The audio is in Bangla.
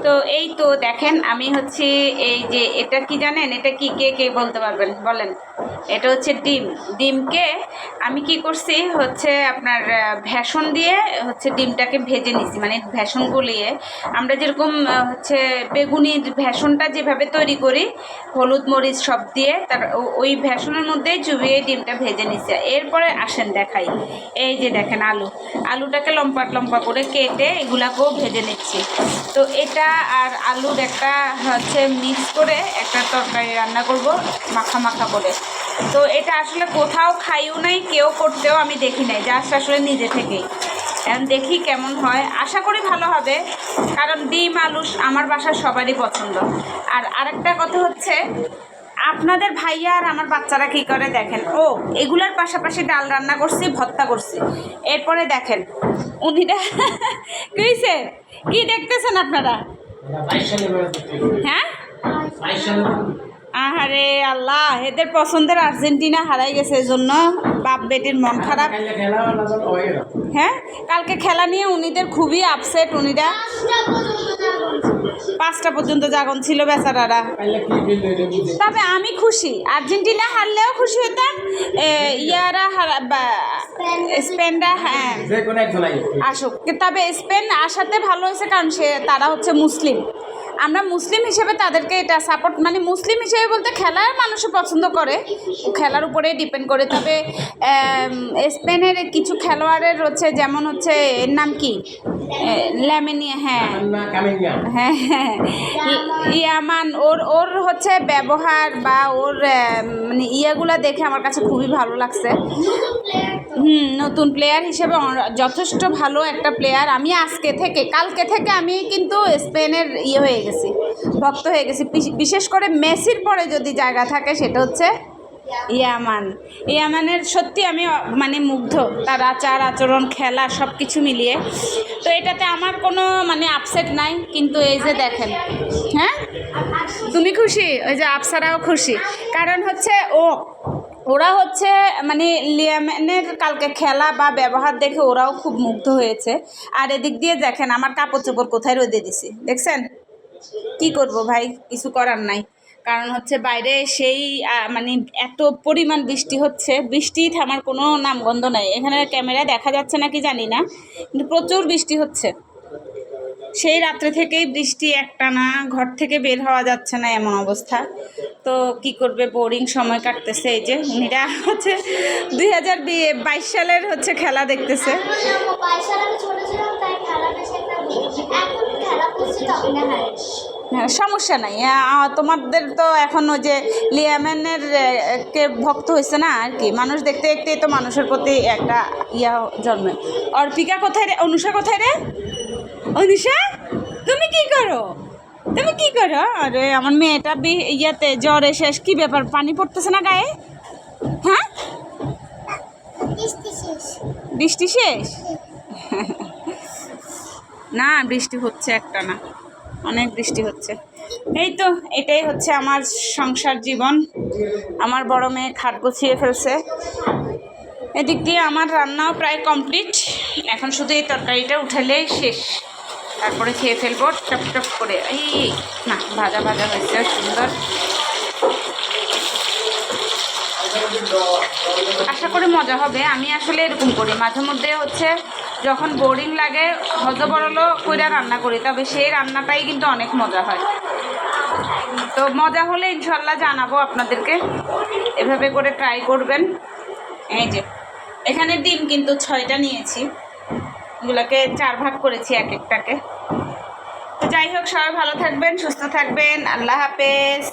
তো এই তো দেখেন আমি হচ্ছে এই যে এটা কি জানেন, এটা কি কে কে বলতে পারবেন বলেন? এটা হচ্ছে ডিম। ডিমকে আমি কি করছি হচ্ছে আপনার ভেষণ দিয়ে হচ্ছে ডিমটাকে ভেজে নিছি, মানে ভেষণ গুলিয়ে আমরা যেরকম হচ্ছে বেগুনির ভেষণটা যেভাবে তৈরি করি হলুদ মরিচ সব দিয়ে, তার ওই ভেষণের মধ্যেই চুবিয়ে ডিমটা ভেজে নিছি। এরপরে আসেন দেখাই, এই যে দেখেন আলুটাকে লম্পা লম্পা করে কেটে এগুলাকেও ভেজে নিচ্ছি। তো এটা আর আলুর একটা হচ্ছে মিক্স করে একটা তরকারি রান্না করব মাখা মাখা করে। তো এটা আসলে কোথাও খাইও নাই, কেউ করতেও আমি দেখি নাই, জাস্ট আসলে নিজে থেকেই এখন দেখি কেমন হয়। আশা করি ভালো হবে, কারণ ডিম আলু আমার বাসার সবারই পছন্দ। আর আরেকটা কথা হচ্ছে, আপনাদের ভাইয়া আর আমার বাচ্চারা কী করে দেখেন, এগুলার পাশাপাশি ডাল রান্না করছি, ভর্তা করছি। এরপরে দেখেন উনিরা কইছে কি দেখতেছেন আপনারা? হ্যাঁ, আহারে আল্লাহ, এদের পছন্দের আর্জেন্টিনা হারাই গেছে, এজন্য বাপ বেটির মন খারাপ। হ্যাঁ, কালকে খেলা নিয়ে উনিদের খুবই আপসেট। উনিরা 5টা পর্যন্ত জাগন ছিল বেচারারা। তবে আমি খুশি, আর্জেন্টিনা হারলেও খুশি হতাম, ইয়ারা স্পেনরা হ্যাঁ আসুক। তবে স্পেন আসাতে ভালো হয়েছে, কারণ তারা হচ্ছে মুসলিম। আমরা মুসলিম হিসেবে তাদেরকে এটা সাপোর্ট, মানে মুসলিম হিসেবে বলতে খেলার মানুষও পছন্দ করে, খেলার উপরে ডিপেন্ড করে। তবে স্পেনের কিছু খেলোয়াড়ের হচ্ছে, যেমন হচ্ছে এর নাম কি, ল্যামিনিয়া, হ্যাঁ হ্যাঁ হ্যাঁ ইয়ামান, ওর হচ্ছে ব্যবহার বা ওর মানে ইয়াগুলা দেখে আমার কাছে খুবই ভালো লাগছে। নতুন প্লেয়ার হিসেবে যথেষ্ট ভালো একটা প্লেয়ার। আমি কালকে থেকে আমি কিন্তু স্পেনের হয়ে গেছি, ভক্ত হয়ে গেছি। বিশেষ করে মেসির পরে যদি জায়গা থাকে সেটা হচ্ছে ইয়ামানের সত্যি আমি মানে মুগ্ধ, তার আচার আচরণ খেলা সব কিছু মিলিয়ে। তো এটাতে আমার কোনো মানে আপসেট নাই, কিন্তু এই যে দেখেন, হ্যাঁ তুমি খুশি, ওই যে আফসারাও খুশি, কারণ হচ্ছে ওরা হচ্ছে মানে লিয়ামেনের কালকে খেলা বা ব্যবহার দেখে ওরাও খুব মুগ্ধ হয়েছে। আর এদিক দিয়ে দেখেন আমার কাপড় চোপড় কোথায় রোদে দিছি, দেখছেন? কি করব ভাই, কিছু করার নাই, কারণ হচ্ছে বাইরে সেই মানে এত পরিমাণ বৃষ্টি হচ্ছে, বৃষ্টি থামার কোনো নামগন্ধ নাই। এখানে ক্যামেরায় দেখা যাচ্ছে নাকি জানি না, কিন্তু প্রচুর বৃষ্টি হচ্ছে। সেই রাত্রে থেকেই বৃষ্টি একটানা, ঘর থেকে বের হওয়া যাচ্ছে না, এমন অবস্থা। তো কি করবে, বোরিং সময় কাটতেছে। এই যে উনিরা হচ্ছে 2022 সালের হচ্ছে খেলা দেখতেছে। হ্যাঁ, সমস্যা নাই, তোমাদের তো এখন ওই যে লিয়ামেনের কে ভক্ত হয়েছে না আর কি, মানুষ দেখতে দেখতে তো মানুষের প্রতি একটা জন্মে। অর্পিকা কোথায় রে, অনুষা কোথায় রে? অনুষা তুমি কি করো? আরে আমার মেয়েটা ইয়াতে জ্বরে শেষ। কি ব্যাপার, পানি পড়তেছে না গায়ে? হ্যাঁ, বৃষ্টি শেষ না, বৃষ্টি হচ্ছে একটা না, অনেক বৃষ্টি হচ্ছে। এই তো এটাই হচ্ছে আমার সংসার জীবন। আমার বড় মেয়ে খাট গুছিয়ে ফেলছে। এদিক দিয়ে আমার রান্নাও প্রায় কমপ্লিট, এখন শুধু এই তরকারিটা উঠালেই শেষ, তারপরে খেয়ে ফেলবো টপ টপ করে। এই না, ভাজা ভাজা হয়েছে সুন্দর। আশা করি মজা হবে। আমি আসলে এরকম করি মাঝে মধ্যে, হচ্ছে যখন বোরিং লাগে হজবরল কইরা রান্না করি, তবে সেই রান্নাটাই কিন্তু অনেক মজা হয়। তো মজা হলে ইনশাল্লাহ জানাবো আপনাদেরকে, এভাবে করে ট্রাই করবেন। এই যে এখানে ডিম কিন্তু 6টা নিয়েছি, এগুলোকে 4 ভাগ করেছি এক একটাকে। তো যাই হোক, সবাই ভালো থাকবেন, সুস্থ থাকবেন, আল্লাহ হাফেজ।